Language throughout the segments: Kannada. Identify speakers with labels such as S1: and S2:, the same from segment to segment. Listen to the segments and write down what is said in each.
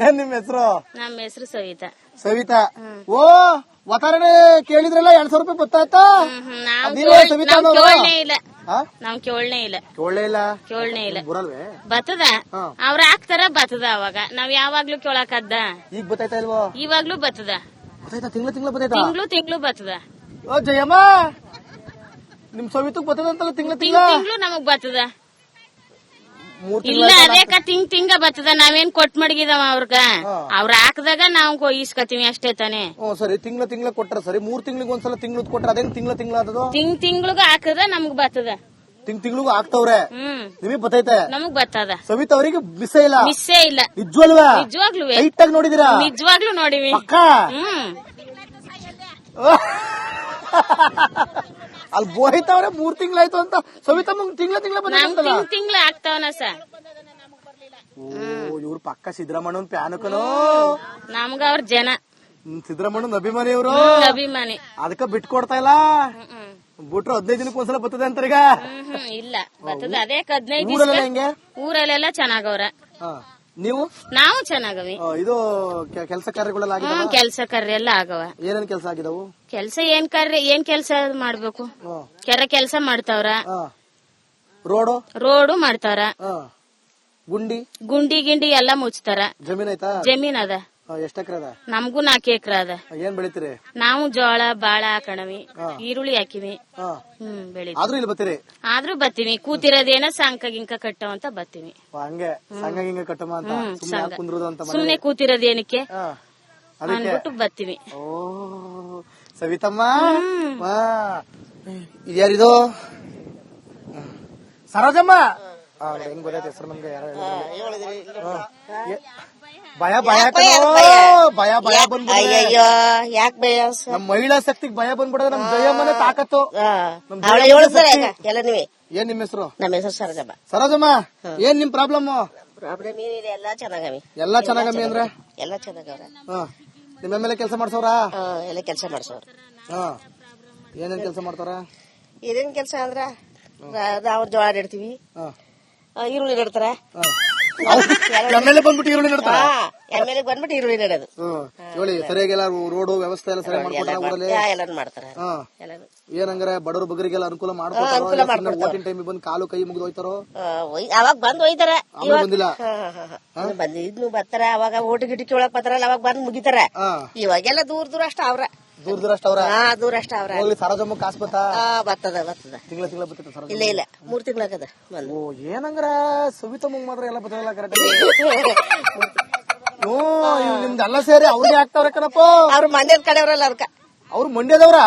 S1: ಏನ್ ನಿಮ್ ಹೆಸರು?
S2: ನಮ್ಮ ಹೆಸರು ಸವಿತಾ.
S1: ಸವಿತಾ. ಓ ಒತ್ತಾರಣೆ ಕೇಳಿದ್ರಲ್ಲ 200 ರೂಪಾಯಿ ಗೊತ್ತಾಯ್ತಾ?
S2: ಕೇಳನೇ ಇಲ್ಲ, ನಾವ್ ಕೇಳನೇ ಇಲ್ಲ, ಕೇಳನೇ ಇಲ್ಲ. ಬರ್ತದ ಅವ್ರ ಹಾಕ್ತಾರ, ಬರ್ತದ. ಅವಾಗ ನಾವ್ ಯಾವಾಗ್ಲೂ ಕೇಳಕದ್ದ.
S1: ಈಗ ಗೊತ್ತಾಯ್ತಾ ಇಲ್ವೋ?
S2: ಇವಾಗ್ಲೂ ಬರ್ತದ, ತಿಂಗ್ಳು ಬರ್ತದ.
S1: ಓ ಜಯಮ್ಮ, ನಿಮ್ ಸವಿತಕ್ ಬರ್ತದ ಅಂತಲ್ಲ
S2: ತಿಂಗ್ಳು ನಮಗ್ ಬರ್ತದ. ಇಲ್ಲ ಅದೇಕ ತಿಂಗ ಬರ್ತದ. ನಾವೇನ್ ಕೊಟ್ ಮಡಗಿದವ ಅವ್ರಗ. ಅವ್ರ ಹಾಕದಾಗ ನಾವು ಈಸ್ಕತೀವಿ ಅಷ್ಟೇ ತಾನೆ.
S1: ಸರಿ, ತಿಂಗ್ಳ ಕೊಟ್ರ ಸರಿ. 3 ತಿಂಗಳಿಗೆ ಒಂದ್ಸಲ ತಿಂಗ್ಳು ಕೊಟ್ರ ಅದೇನ್ ತಿಂಗ್ಳ ಆದದು?
S2: ತಿಂಗ್ಳಿಗ ಹಾಕದ ನಮಗ್ ಬರ್ತದ.
S1: ತಿಂಗ್ಳಿಗೂ ಹಾಕ್ತವ್ರೆ, ನಿಮಗ್ ಬರ್ತೈತೆ?
S2: ನಮಗ್ ಬರ್ತದ.
S1: ಸವಿತಾ ಅವರಿಗೆ ಮಿಸ್ಸೇ ಇಲ್ಲ.
S2: ನಿಜವಾಗ್ಲೂ
S1: ಟೈಟ್ ಆಗಿ ನೋಡಿದಿರಾ?
S2: ನಿಜವಾಗ್ಲೂ ನೋಡಿವಿ.
S1: ಅಲ್ಲಿ ಬೋಯ್ತವ್ರೆ 3 ತಿಂಗಳಾಯ್ತು ಅಂತ. ಸವಿತಾ ತಿಂಗ್ಳ
S2: ತಿಂಗ್ಳ ಆಗ್ತಾವನ ಸರ್.
S1: ಇವ್ರು ಪಕ್ಕ ಸಿದ್ದರಾಮಣ್ಣನ್ ಪ್ಯಾನಕನು.
S2: ನಮ್ಗ ಅವ್ರ ಜನ
S1: ಸಿದ್ದರಾಮಣ್ಣನ್ ಅಭಿಮಾನಿ ಇವ್ರು.
S2: ಅಭಿಮಾನಿ.
S1: ಅದಕ್ಕ ಬಿಟ್ಕೊಡ್ತಾ ಇಲ್ಲ. ಬಿಟ್ರು 15 ದಿನಕ್ಕೆ ಒಂದ್ಸಲ ಬರ್ತದೆ ಅಂತಾರೀಗ.
S2: ಇಲ್ಲ ಬರ್ತದ. ಅದೇ 15 ದಿವಸ ಊರಲ್ಲೆಲ್ಲ ಚೆನ್ನಾಗವ್ರ. ನಾವು ಚೆನ್ನಾಗವಿ.
S1: ಇದು ಕೆಲಸ ಕಾರ್ಯಗಳೆಲ್ಲ
S2: ಕೆಲಸ ಕಾರ್ಯ ಎಲ್ಲ ಆಗವ.
S1: ಏನೇನ್ ಕೆಲಸ ಆಗಿದವು?
S2: ಕೆಲಸ ಏನ್ ಕೆಲಸ ಮಾಡ್ಬೇಕು? ಕೆಲಸ ಮಾಡ್ತಾವ್ರ. ರೋಡು ಮಾಡ್ತಾರ. ಗುಂಡಿ ಗಿಂಡಿ ಎಲ್ಲಾ ಮುಚ್ತಾರ. ಜಮೀನ್ ಅದ.
S1: ಎಷ್ಟ್ ಎಕರೆ ಅದ?
S2: ನಮ್ಗೂ 4 ಎಕರೆ ಅದ.
S1: ಏನ್ ಬೆಳಿತೀರಿ?
S2: ನಾವು ಜೋಳ ಬಾಳ ಹಾಕಣವಿ, ಈರುಳ್ಳಿ ಹಾಕಿವಿ. ಬೆಳಿತೀವಿ. ಆದ್ರೂ ಬತ್ತೀವಿ. ಕೂತಿರೋದೇನ ಸಂಕ ಗಿಂಕ ಕಟ್ಟವ ಅಂತ ಬತ್ತೀವಿ.
S1: ಹಂಗೆ ಸಂಘ ಗಿಂಗ ಕಟ್ಟಮ ಅಂತ
S2: ಸುಮ್ನೆ ಕೂತಿರೋದೇನಕ್ಕೆ ಅಂದ್ಬಿಟ್ಟು ಬತ್ತೀವಿ.
S1: ಓ ಸವಿತಮ್ಮ, ಇದ್ಯಾರಿದು? ಸರೋಜಮ್ಮ. ಹೆಂಗ್ ಗೊತ್ತಾಯ್ತು ಹೆಸರು ನಮ್ಗೆ? ಭಯ ನಮ್ ಮಹಿಳಾ ಶಕ್ತಿಗೆ ಭಯ ಬಂದ್ಬಿಡೋದು. ನಮ್ ಜಯಮ್ಮನೆ ತಾಕತ್ತು. ಏನ್ ನಿಮ್ ಹೆಸರು?
S3: ನಮ್ಮ ಹೆಸರು ಸರೋಜಮ್ಮ.
S1: ಸರೋಜಮ್ಮ, ಏನ್ ನಿಮ್ ಪ್ರಾಬ್ಲಮ್?
S3: ಎಲ್ಲಾ ಚೆನ್ನಾಗವಿ.
S1: ಎಲ್ಲಾ ಚೆನ್ನಾಗಮ್ಮಿ ಅಂದ್ರೆ
S3: ಎಲ್ಲಾ ಚೆನ್ನಾಗವ್ರ.
S1: ನಿಮ್ಮ ಮೇಲೆ ಕೆಲಸ ಮಾಡ್ಸವ್ರ?
S3: ಎಲ್ಲ ಕೆಲಸ ಮಾಡ್ಸವ್ರ.
S1: ಏನೇನ್ ಕೆಲಸ ಮಾಡ್ತಾರ?
S3: ಏನೇನ್ ಕೆಲಸ ಅಂದ್ರ ನಾವು ಜೋಳ ನೆಡ್ತೀವಿ, ಈರುಳ್ಳಿ ನೆಡ್ತಾರ.
S1: ಎಮ್ಮೆಲೆ ಬಂದ್ಬಿಟ್ಟು ಈರುಳ್ಳಿ ನೆಡ್ತಾರ.
S3: ಎಮ್ಮೆಲೆ ಬಂದ್ಬಿಟ್ಟು ಈರುಳ್ಳಿ ನೆಡೋದು.
S1: ಹೇಳಿ, ಸರಿಯಾಗೆಲ್ಲ ರೋಡು ವ್ಯವಸ್ಥೆ ಎಲ್ಲ ಸರಿಯಾಗಿ ಮಾಡ್ಕೊಡ್ತಾರೆ.
S3: ಎಲ್ಲಾನು ಮಾಡ್ತಾರ.
S1: ಏನಂದ್ರೆ ಬಡವರು ಬಗ್ಗರಿಗೆಲ್ಲ ಅನುಕೂಲ ಮಾಡ್ಕೊಡ್ತಾರ. ಓಟಿನ ಟೈಮ್ ಬಂದು ಕಾಲು ಕೈ ಮುಗಿದು ಹೋಯ್ತಾರೋ?
S3: ಅವಾಗ ಬಂದ್ ಹೋಯ್ತಾರ.
S1: ಬಂದಿಲ್ಲ
S3: ಇದ್ನು ಬರ್ತಾರ. ಅವಾಗ ಓಟಿ ಗಿಟಿ ಕೇಳಕ್ ಬರ್ತಾರಲ್ಲ, ಅವಾಗ ಬಂದ್ ಮುಗಿತಾರ. ಇವಾಗೆಲ್ಲ ದೂರ ಅಷ್ಟ ಅವ್ರ. ದೂರ ಅಷ್ಟ ಅವ್ರ.
S1: ಸರೋಜಮ್ಮ ಕಾಸು
S3: ಬರ್ತದ.
S1: ತಿಂಗಳ ಬರ್ತೈತೆ?
S3: ಇಲ್ಲ 3 ತಿಂಗಳಾಗದ.
S1: ಏನಂದ್ರ ಸವಿತಮ್ಮ ಮಾತ್ರ ಎಲ್ಲ ಬರ್ತದಲ್ಲ ಕರೆಕ್ಟ್. ನಿಮ್ದೆಲ್ಲ ಸೇರಿ ಅವ್ರಿಗೆ ಆಗ್ತಾವ್ರೆ ಕಣಪ್ಪ.
S3: ಅವ್ರು ಮಂಡ್ಯದ ಕಡೆಯವ್ರಲ್ಲ. ಅದಕ್ಕ
S1: ಅವ್ರು ಮಂಡ್ಯದವ್ರ?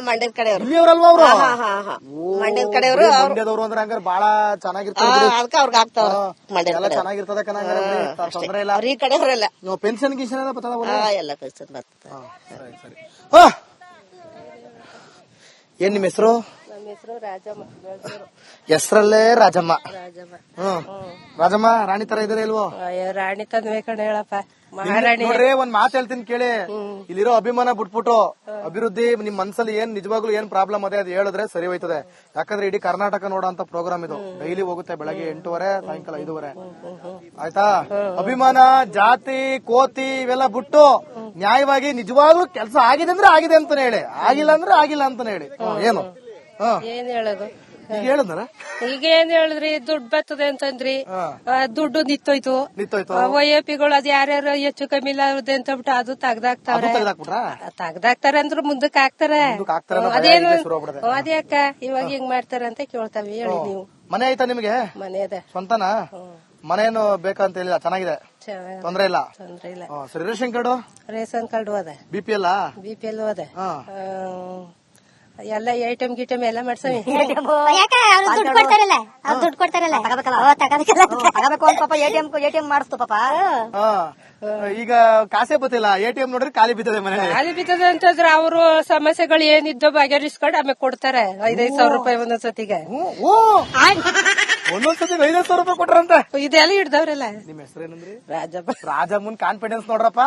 S3: ಮಂಡ್ಯದ ಕಡೆಯವ್ರು.
S1: ಇಲ್ಲಿಯವ್ರಲ್ವಾ ಅವ್ರು?
S3: ಮಂಡ್ಯದ ಕಡೆಯವರು.
S1: ಮಂಡ್ಯದವ್ರು ಅಂದ್ರೆ ಹಂಗಾರೆ ಬಾಳ ಚೆನ್ನಾಗಿರ್ತಾರೆ.
S3: ಅದಕ್ಕ ಅವ್ರಿಗೆ ಆಗ್ತಾವ.
S1: ಎಲ್ಲ ಚೆನ್ನಾಗಿರ್ತದೆ ಕಣ. ತೊಂದ್ರೆ ಇಲ್ಲ.
S3: ಈ ಕಡೆಯವ್ರೆಲ್ಲ
S1: ಪೆನ್ಷನ್ ಗಿನ್ಷನ್ ಎಲ್ಲ ಬರ್ತದ?
S3: ಎಲ್ಲ ಪೆನ್ಷನ್ ಬರ್ತದ.
S1: ಸರಿ. ಏನ್ ನಿಮ್ ಹೆಸರು?
S3: ನಮ್ಮ ಹೆಸರು ರಾಜಮ್ಮ.
S1: ಹೆಸರಲ್ಲೇ ರಾಜಮ್ಮ. ರಾಜಮ್ಮ ರಾಣಿ ತರ ಇದಾರೆ ಇಲ್ವೋ?
S3: ರಾಣಿ ತಂದ್ವೆ ಕಣ ಹೇಳಪ್ಪ.
S1: ನೋಡ್ರಿ, ಒಂದ್ ಮಾತು ಹೇಳ್ತೀನಿ ಕೇಳಿ. ಇಲ್ಲಿರೋ ಅಭಿಮಾನ ಬಿಟ್ಬಿಟ್ಟು ಅಭಿವೃದ್ಧಿ ನಿಮ್ ಮನ್ಸಲ್ಲಿ ಏನ್ ನಿಜವಾಗ್ಲೂ ಏನ್ ಪ್ರಾಬ್ಲಮ್ ಅದೇ ಅದು ಹೇಳಿದ್ರೆ ಸರಿ ಹೋಯ್ತದೆ. ಯಾಕಂದ್ರೆ ಇಡೀ ಕರ್ನಾಟಕ ನೋಡೋಂತ ಪ್ರೋಗ್ರಾಮ್ ಇದು. ಡೈಲಿ ಹೋಗುತ್ತೆ, ಬೆಳಗ್ಗೆ 8:30 ಸಾಯಂಕಾಲ 5:30. ಆಯ್ತಾ? ಅಭಿಮಾನ, ಜಾತಿ, ಕೋತಿ ಇವೆಲ್ಲ ಬಿಟ್ಟು ನ್ಯಾಯವಾಗಿ ನಿಜವಾಗ್ಲೂ ಕೆಲಸ ಆಗಿದೆ ಅಂದ್ರೆ ಆಗಿದೆ ಅಂತಾನೆ ಹೇಳಿ, ಆಗಿಲ್ಲ ಅಂದ್ರೆ ಆಗಿಲ್ಲ ಅಂತಾನೆ ಹೇಳಿ. ಏನು
S3: ಏನ್ ಹೇಳೋದು?
S1: ಹೇಳಿದ್ರ
S3: ಈಗ ಏನ್ ಹೇಳಿದ್ರಿ? ದುಡ್ಡು ಬರ್ತದೆ ಅಂತಂದ್ರಿ, ದುಡ್ಡು ನಿತ್ತೋಯ್ತು. OAPಗಳು ಅದ್ ಯಾರ್ಯಾರು ಹೆಚ್ಚು ಕಮ್ಮಿ ಇಲ್ಲ ಅಂತ ಬಿಟ್ಟು ಅದು ತೆಗ್ದಾಕ್ತಾವ್ರೆ. ಅಂದ್ರು ಮುಂದಕ್ಕೆ ಹಾಕ್ತಾರೆ. ಅದೇನು ಅದ್ಯಾಕ ಇವಾಗ ಹಿಂಗ್ ಮಾಡ್ತಾರ ಅಂತ ಕೇಳ್ತಾವೆ. ಹೇಳಿ ನೀವು.
S1: ಮನೆ ಆಯ್ತಾ ನಿಮ್ಗೆ?
S3: ಮನೆ ಅದ.
S1: ಸ್ವಂತನಾ? ಮನೇನು ಬೇಕಂತ ಹೇಳಿಲ್ಲ, ಚೆನ್ನಾಗಿದೆ, ತೊಂದ್ರೆ ಇಲ್ಲ. ಸರಿ. ರೇಷನ್ ಕಾರ್ಡು
S3: ಅದ.
S1: BPL
S3: ಅದ. ಎಲ್ಲ ಐಟಮ್ ಗಿಟಮ್ ಎಲ್ಲ ಮಾಡ್ಸವಿ.
S4: ದುಡ್ಡು ಕೊಡ್ತಾರಲ್ಲ ATM ಮಾಡಿಸ್ತು ಪಾಪ.
S1: ಈಗ ಕಾಸೇ ಬತ್ತಿಲ್ಲ, ATM ನೋಡ್ರಿ ಖಾಲಿ ಬಿದ್ದದೆ. ಮನೆ
S3: ಖಾಲಿ ಬಿದ್ದದೆ ಅಂತಂದ್ರೆ ಅವರು ಸಮಸ್ಯೆಗಳು ಏನಿದ್ದೋ ಬಗೆಹರಿಸ್ಕೊಂಡು ಆಮೇಲೆ ಕೊಡ್ತಾರೆ. 5,000 ರೂಪಾಯಿ ಒಂದೊಂದ್ಸತಿಗೆ.
S1: ಒಂದೊಂದ್ಸತಿ 5,000 ರೂಪಾಯಿ ಕೊಟ್ರಂತೆ.
S3: ಇದೆಲ್ಲ ಹಿಡ್ದವ್ರಲ್ಲ.
S1: ನಿಮ್ ಹೆಸರೇನಂದ್ರಿ?
S3: ರಾಜಮ್ಮ.
S1: ರಾಜಮ್ಮನ್ ಕಾನ್ಫಿಡೆನ್ಸ್ ನೋಡ್ರಪ್ಪ.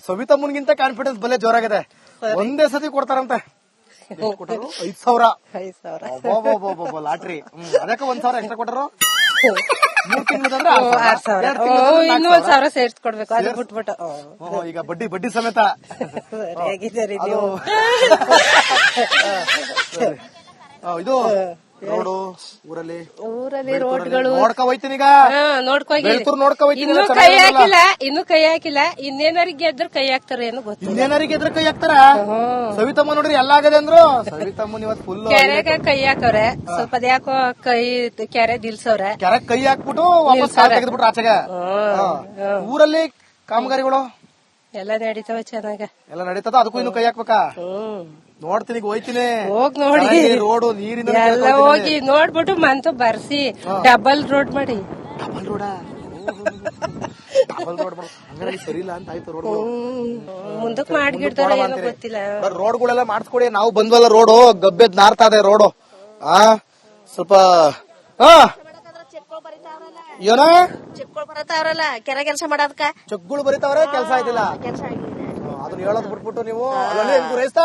S1: ಸವಿತಮ್ಮನ್ಗಿಂತ ಕಾನ್ಫಿಡೆನ್ಸ್ ಬಲೆ ಜೋರಾಗಿದೆ. ಒಂದೇ ಸತಿ ಕೊಡ್ತಾರಂತೆ. 5,000. ಲಾಟ್ರಿ. ಅದಕ್ಕೆ 1,000 ಎಕ್ಸ್ಟ್ರಾ ಕೊಟ್ಟರು. 3 ತಿಂಗಳಂದ್ರೆ
S3: 6,000 ಇನ್ನೂ 1,000 ಸೇರ್ಸ್ಕೊಡ್ಬೇಕು ಅದು ಬಿಟ್ಬಿಟ್ಟು
S1: ಈಗ ಬಡ್ಡಿ ಸಮೇತ
S3: ಹೇಗಿದ್ದೀರಿ ನೀವು?
S1: ಇದು ರೋಡು ಊರಲ್ಲಿ
S3: ರೋಡ್ಗಳು
S1: ನೋಡ್ಕೊ ಹೋಯ್ತೀನಿ ಈಗ
S3: ನೋಡ್ಕೋಗಿ
S1: ನೋಡ್ಕೊ ಹೋಯ್ತೀನಿ.
S3: ಇನ್ನು ಕೈ ಹಾಕಿಲ್ಲ ಇನ್ನೇನಾರು ಗೆದ್ರು ಕೈ ಹಾಕ್ತಾರೆ ಏನು ಗೊತ್ತಿಲ್ಲ.
S1: ಇನ್ನೇನಾರಿಗೆ ಎದ್ರ ಕೈ ಹಾಕ್ತಾರ? ಸವಿತಮ್ಮ ನೋಡ್ರಿ ಎಲ್ಲ ಆಗದೆ ಅಂದ್ರು. ಸವಿತಮ್ಮನ್ ಇವತ್ತು ಫುಲ್
S3: ಕೆರೆಗೆ ಕೈ ಹಾಕವ್ರೆ, ಸ್ವಲ್ಪ ಯಾಕೋ ಕೈ ಕೆರೆ ದಿಲ್ಸವ್ರೆ.
S1: ಕೆರೆ ಕೈ ಹಾಕ್ಬಿಟ್ಟು ವಾಪಸ್ ಕಾಲ್ ತೆಗೆದ್ಬಿಟ್ರು ಆಚೆಗೆ. ಊರಲ್ಲಿ ಕಾಮಗಾರಿಗಳು
S3: ಎಲ್ಲ ನಡೀತಾವ ಚೆನ್ನಾಗ,
S1: ಎಲ್ಲ ನಡೀತದ. ಅದಕ್ಕೂ ಇನ್ನು ಕೈ ಹಾಕ್ಬೇಕಾ? ನೋಡ್ತೀನಿ, ಹೋಯ್ತೀನಿ.
S3: ಹೋಗ್ ನೋಡಿ
S1: ರೋಡು ನೀರಿನ
S3: ಎಲ್ಲ ಹೋಗಿ ನೋಡ್ಬಿಟ್ಟು ಮಂತು ಬರ್ಸಿ ಡಬಲ್ ರೋಡ್ ಮಾಡಿ.
S1: ಡಬಲ್ ರೋಡಾ? ಡಬಲ್ ರೋಡ್ ಹಂಗಾರೆ ಸರಿ ಇಲ್ಲ ಅಂತ ಆಯ್ತು. ರೋಡ್ಗಳು
S3: ಮುಂದಕ್ ಮಾಡ್ಗಿಡ್ತಾರ ಏನೋ ಗೊತ್ತಿಲ್ಲ.
S1: ರೋಡ್ಗಳೆಲ್ಲ ಮಾಡಿಸ್ಕೊಡಿ. ನಾವು ಬಂದ್ವಲ್ಲ, ರೋಡು ಗಬ್ಬೆದ್ ನಾರ್ತಾ ಇದೆ ರೋಡು. ಸ್ವಲ್ಪ ಏನೋ
S4: ಚಿಪ್ಗಳು ಬರತಾವ್ರಲ್ಲ ಕೆರೆ ಕೆಲಸ ಮಾಡೋದಕ್ಕ
S1: ಚೆಕ್ಗಳು ಬರೀತಾವ್ರೆ, ಕೆಲಸ ಆಯ್ತಿಲ್ಲ. ಅದನ್ನ ಹೇಳೋದ್ ಬಿಟ್ಬಿಟ್ಟು ನೀವು ಗುರೈಸ್ತಾ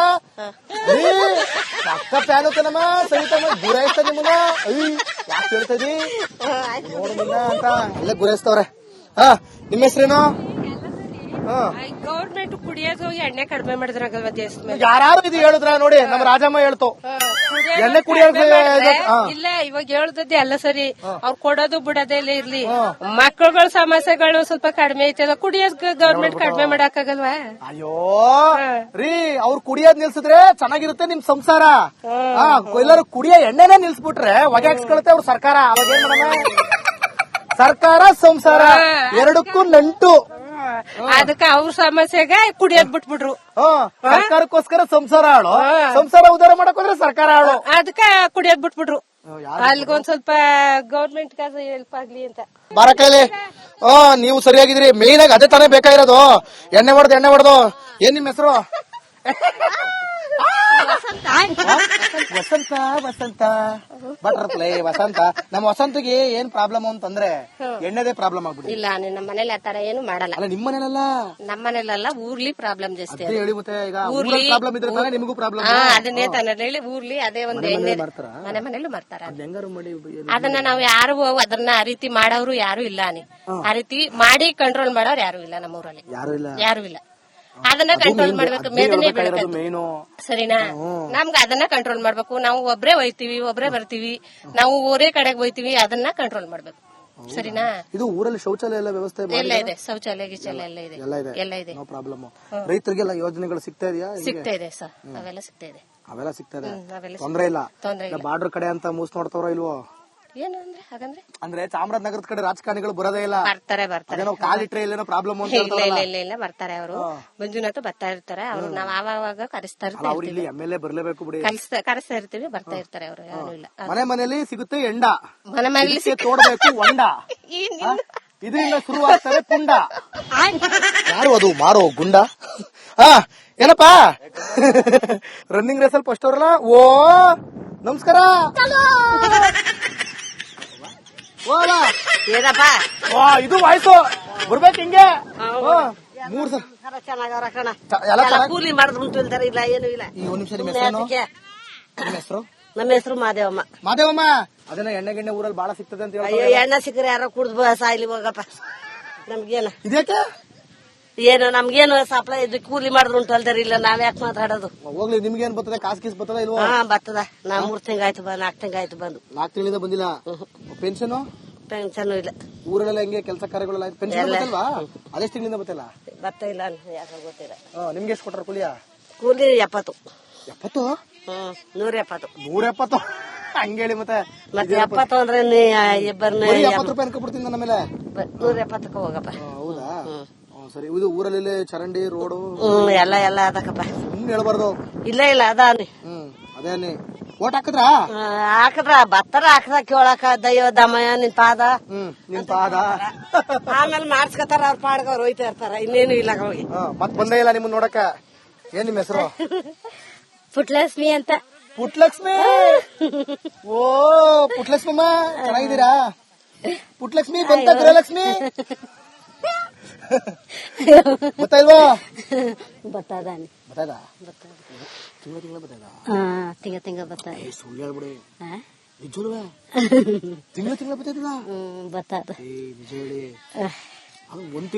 S1: ಅಕ್ಕ ಪ್ಯಾನ್ ನಮ್ಮ ಸಹಿತಮ್ಮ ಗುರೈಸ್ತಾ ನಿಮ್ಮನ್ನ. ಯಾಕೆ ಹೇಳ್ತದಿ ನೋಡಿಲ್ಲ ಅಂತ ಅಲ್ಲೇ ಗುರೈಸ್ತವ್ರೆ. ನಿಮ್ಮ ಹೆಸರೇನು?
S3: ಗೌರ್ಮೆಂಟ್ ಕುಡಿಯೋದು ಎಣ್ಣೆ ಕಡಿಮೆ ಮಾಡಿದ್ರಾಗಲ್ವಾ ದೇಶ?
S1: ಯಾರು ಇದು ಹೇಳಿದ್ರ ನೋಡಿ, ನಮ್ಮ ರಾಜಮ್ಮ ಹೇಳ್ತು ಎಣ್ಣೆ ಕುಡಿಯೋದು
S3: ಇಲ್ಲ. ಇವಾಗ ಹೇಳುದದ್ದೇ ಅಲ್ಲ ಸರಿ, ಅವ್ರು ಕೊಡೋದು ಬಿಡೋದೇ ಇಲ್ಲ ಇರ್ಲಿ. ಮಕ್ಕಳುಗಳ ಸಮಸ್ಯೆಗಳು ಸ್ವಲ್ಪ ಕಡಿಮೆ ಐತಲ್ಲ, ಕುಡಿಯೋದ್ ಗೌರ್ಮೆಂಟ್ ಕಡಿಮೆ ಮಾಡಕ್ಕಾಗಲ್ವಾ?
S1: ಅಯ್ಯೋ ರೀ, ಅವ್ರು ಕುಡಿಯೋದ್ ನಿಲ್ಸಿದ್ರೆ ಚೆನ್ನಾಗಿರುತ್ತೆ ನಿಮ್ ಸಂಸಾರ. ಎಲ್ಲರೂ ಕುಡಿಯೋ ಎಣ್ಣೆನೇ ನಿಲ್ಸ್ಬಿಟ್ರೆ ಹೊಗೆ ಹಾಕ್ಸ್ಕೊಳುತ್ತೆ ಅವ್ರ ಸರ್ಕಾರ. ಅವಾಗ ಏನ್ ಮಾಡೋಣ? ಸರ್ಕಾರ ಸಂಸಾರ ಎರಡಕ್ಕೂ ನಂಟು.
S3: ಅದಕ್ಕೆ ಅವ್ರ ಸಮಸ್ಯೆಗೆ ಕುಡಿಯೋದ್ ಬಿಟ್ಬಿಟ್ರು.
S1: ಸರ್ಕಾರಕ್ಕೋಸ್ಕರ ಸಂಸಾರ ಹಾಳು, ಸಂಸಾರ ಉದ್ಧಾರ ಮಾಡಕ್ ಹೋದ್ರೆ ಸರ್ಕಾರ ಹಾಳು.
S3: ಅದಕ್ಕೆ ಕುಡಿಯೋದ್ ಬಿಟ್ಬಿಟ್ರು. ಅಲ್ಗೊಂದ್ ಸ್ವಲ್ಪ ಗೌರ್ಮೆಂಟ್ ಹೆಲ್ಪ್ ಆಗ್ಲಿ ಅಂತ.
S1: ಬಾರಕೈಲಿ ನೀವು ಸರಿಯಾಗಿದ್ರಿ. ಮೇನ್ ಆಗಿ ಅದೇ ತಾನೇ ಬೇಕಾಗಿರೋದು. ಎಣ್ಣೆ ಹೊಡೆದು ಏನ್ ನಿಮ್ ಹೆಸರು? ವಸಂತ ಬಟ್ರಪ್ಲೇ ವಸಂತ. ನಮ್ಮ ವಸಂತಗೆ ಏನ್ ಪ್ರಾಬ್ಲಮ್ ಅಂತಂದ್ರೆ ಎಣ್ಣೆದೇ ಪ್ರಾಬ್ಲಮ್ ಆಗ್ಬಿಡಿ.
S4: ಇಲ್ಲ ನಮ್ಮ ಮನೇಲಿ ಆತರ ಏನು ಮಾಡಲ್ಲ.
S1: ಅಲ್ಲ ನಿಮ್ ಮನೇಲಲ್ಲ,
S4: ನಮ್ಮ ಮನೇಲೆಲ್ಲ ಊರ್ಲಿ ಪ್ರಾಬ್ಲಮ್ ಜಾಸ್ತಿ.
S1: ಹೇಳಿ ಮತ್ತೆ ಈಗ ಊರ್ಲಿ ಪ್ರಾಬ್ಲಮ್ ಇದ್ರೆ ತಾನೇ ನಿಮಗೂ ಪ್ರಾಬ್ಲಮ್.
S4: ಅದನ್ನೇ ತಾನೇ ಹೇಳಿ ಊರ್ಲಿ ಅದೇ ಒಂದು ಎಣ್ಣೆ ಮನೇಲೂ ಮಾಡ್ತಾರ.
S1: ಹೆಂಗಾರು ಮಾಡಿ
S4: ಅದನ್ನ ನಾವು ಯಾರು ಅದನ್ನ ಆ ರೀತಿ ಮಾಡೋರು ಯಾರು ಇಲ್ಲ. ಆ ರೀತಿ ಮಾಡಿ ಕಂಟ್ರೋಲ್ ಮಾಡೋರು ಯಾರು ಇಲ್ಲ ನಮ್ಮೂರಲ್ಲಿ, ಯಾರು ಇಲ್ಲ. ಅದನ್ನ ಕಂಟ್ರೋಲ್ ಮಾಡ್ಬೇಕು. ಮೇದನೆ
S1: ಮೇನು
S4: ಸರಿನಾ? ನಮ್ಗೆ ಅದನ್ನ ಕಂಟ್ರೋಲ್ ಮಾಡ್ಬೇಕು. ನಾವು ಒಬ್ರೇ ಹೋಯ್ತಿವಿ, ಒಬ್ರೇ ಬರ್ತೀವಿ, ನಾವು ಊರೇ ಕಡೆಗೆ ಹೋಯ್ತಿವಿ. ಅದನ್ನ ಕಂಟ್ರೋಲ್ ಮಾಡ್ಬೇಕು. ಸರಿನಾ?
S1: ಇದು ಊರಲ್ಲಿ ಶೌಚಾಲಯ ಎಲ್ಲ ವ್ಯವಸ್ಥೆ
S4: ಎಲ್ಲ ಇದೆ, ಶೌಚಾಲಯ ಗಿಚಾಲಯ ಎಲ್ಲ ಇದೆ.
S1: No problem. ರೈತರಿಗೆಲ್ಲ ಯೋಜನೆಗಳು ಸಿಗ್ತಾ ಇದೆಯಾ?
S4: ಸಿಗ್ತಾ ಇದೆ ಸರ್, ಅವೆಲ್ಲ ಸಿಗ್ತಾ ಇದೆ.
S1: ಸಿಗ್ತಾ ಇದೆ, ತೊಂದ್ರೆ ಇಲ್ಲ. ಬಾರ್ಡರ್ ಕಡೆ ಅಂತ ಮೂಸ್ ನೋಡ್ತಾವ್ರ ಇಲ್ವೋ?
S4: ಏನು ಹಾಗಂದ್ರೆ
S1: ಅಂದ್ರೆ ಚಾಮರಾಜನಗರದ ಕಡೆ ರಾಜಕಾರಣಿಗಳು ಬರೋದೇ ಇಲ್ಲ.
S4: ಬರ್ತಾರೆ
S1: ಕಾಲಿಟ್ರೆ ಇಲ್ಲೇನೋ ಪ್ರಾಬ್ಲಮ್ ಅಂತ
S4: ಇಲ್ಲ ಬರ್ತಾರೆ. ಅವರು ಮಂಜುನಾಥ ಬರ್ತಾ ಇರ್ತಾರೆ. ಅವರು ನಾವ್ ಆವಾಗ ಕರೆಸ್ತಾ ಇರ್ತೀವಿ.
S1: ಅವ್ರು ಇಲ್ಲಿ ಎಮ್ಎಲ್ಎ ಬರ್ಲೇಬೇಕು ಬಿಡಿ.
S4: ಕರೆಸ್ತಾ ಇರ್ತೀವಿ, ಬರ್ತಾ ಇರ್ತಾರೆ ಅವರು. ಏನು ಇಲ್ಲ.
S1: ಮನೆಯಲ್ಲಿ ಸಿಗುತ್ತೆ ಎಂಡ,
S4: ಮನೆ ಮನೇಲಿ
S1: ತೋಡ್ಬೇಕು ಹೊಂಡ, ಇದರಿಂದ ಶುರುವಾಗ್ತಾರೆ ಪುಂಡ. ಯಾರು ಅದು ಮಾರೋ ಗುಂಡ? ಏನಪ್ಪಾ ರನ್ನಿಂಗ್ ರೇಸ್ ಅಲ್ಲಿ ಫಸ್ಟ್ ಅವರಲ್ಲ. ಓ ನಮಸ್ಕಾರ.
S4: ಏನಪ್ಪ
S1: ಇದು ವಾಯ್ಸು ಬರ್ಬೇಕು ಹಿಂಗೆ. 3 ಸಲ
S4: ಚೆನ್ನಾಗವ್ರ ಕಣ. ಕೂಲಿ ಮಾಡಿದ್ರು ಅಂತಾರೆ. ಇಲ್ಲ ಏನು ಇಲ್ಲ.
S1: ಈ ಒಂದ್ ನಿಮಿಷ. ನಿಮ್ಮ ಹೆಸರು?
S4: ನಮ್ಮ ಹೆಸರು ಮಾದೇವಮ್ಮ.
S1: ಮಾದೇವಮ್ಮ, ಅದನ್ನ ಎಣ್ಣೆ ಗಿಣ್ಣೆ ಊರಲ್ಲಿ ಬಾಳ ಸಿಗ್ತದೆ ಅಂತ ಹೇಳಿ.
S4: ಅಯ್ಯೋ ಎಣ್ಣೆ ಸಿಕ್ಕರೆ ಯಾರೋ ಕುಡ್ದು ಸಾಯ್ಲಿ ಹೋಗಪ್ಪ. ನಮ್ಗೇನ
S1: ಇದಕ್ಕೆ
S4: ಏನು ನಮ್ಗೇನು ಸಪ್ಲೈ ಇದು ಕೂಲಿ ಮಾಡಿದ್ರು ಉಂಟು ಅಲ್ದಾರ. ಇಲ್ಲ ನಾವ್ ಯಾಕೆ ಮಾತಾಡೋದು?
S1: ಹೋಗ್ಲಿ, ನಿಮ್ಗೆ ಏನ್ ಬರ್ತದೆ? ಕಾಸ್ ಕೀಸ್ ಬರ್ತದ ಇಲ್ವಾ?
S4: ಬರ್ತದ. 3 ತಿಂಗಾಯ್ತು 4 ತಿಂಗಾಯ್ತು ಬಂದು.
S1: 4 ತಿಂಗಳಿಂದ ಬಂದಿಲ್ಲ. ಪೆನ್ಷನ್
S4: ಇಲ್ಲ.
S1: ಊರಲ್ಲೆಲ್ಲ ಹೆಂಗೆ ಕೆಲಸ ಕಾರ್ಯಗಳೆಲ್ಲ ಪೆನ್ಷನ್ ಬರ್ತಲ್ವಾ? ಅದೆಷ್ಟು ತಿಂಗಳಿಂದ ಬರ್ತಲ್ಲ?
S4: ಬರ್ತಾ ಇಲ್ಲ ಯಾಕೆ ಗೊತ್ತಿಲ್ಲ.
S1: ನಿಮ್ಗೆ ಎಷ್ಟು ಕೊಟ್ಟಾರ ಕೂಲಿಯ?
S4: ಕೂಲಿ 70.
S1: 70?
S4: 170.
S1: 170 ಹಂಗೇಳಿ ಮತ್ತೆ
S4: 70 ಅಂದ್ರೆ ಇಬ್ಬರನ್ನ
S1: 70 ರೂಪಾಯಿ ಅನ್ಕೊಬಿಡ್ತೀನಿ ನನ್ನ ಮೇಲೆ.
S4: 170ಕ್ಕೆ ಹೋಗಪ್ಪ.
S1: ಹೌದಾ? ಸರಿ. ಇದು ಊರಲ್ಲಿ ಚರಂಡಿ ರೋಡು
S4: ಎಲ್ಲ ಅದಕ್ಕಪ್ಪ.
S1: ಹೇಳ್ಬಾರ್ದು.
S4: ಇಲ್ಲ ಅದಾನಿ.
S1: ಅದೇ ಓಟ್ ಹಾಕಿದ್ರ?
S4: ಬತ್ತರ ಹಾಕದ ಕೇಳಕ ದಯ್ಯೋ ದಮಯ ನಿನ್ ಪಾದ ಆಮೇಲೆ ಮಾಡ್ಸ್ಕೊತಾರ. ಅವ್ರ ಪಾಡ್ಗ ಅವ್ರು ಹೋಯ್ತಾ ಇರ್ತಾರ. ಇನ್ನೇನು ಇಲ್ಲ ಹೋಗಿ.
S1: ಮತ್ ಬಂದೇ ಇಲ್ಲ ನಿಮ್ಮನ್ನ ನೋಡಕ. ಏನ್ ನಿಮ್ಮ ಹೆಸರು?
S4: ಪುಟ್ಲಕ್ಷ್ಮಿ ಅಂತ.
S1: ಪುಟ್ಲಕ್ಷ್ಮಿ? ಓ ಪುಟ್ಲಕ್ಷ್ಮಮ್ಮ, ಚೆನ್ನಾಗಿದ್ದೀರಾ? ಪುಟ್ಲಕ್ಷ್ಮಿ ಬಂತ ಗೃಹಲಕ್ಷ್ಮಿ ಗೊತ್ತಾಯ್ವಾ?
S4: ಬತ್ತಾದಾನಿ.
S1: ತಿಂಗಳ
S4: ತಿಂಗ ಬರ್ತಾ.
S1: ಸುಳ್ಳು ಹೇಳ್ಬಿಡಿ. ನಿಜವೇ ತಿಂಗಳ ಬರ್ತೈತದ
S5: ಬರ್ತದ
S1: ನಿಜ ಹೇಳಿ ಅದು ಒಂದ್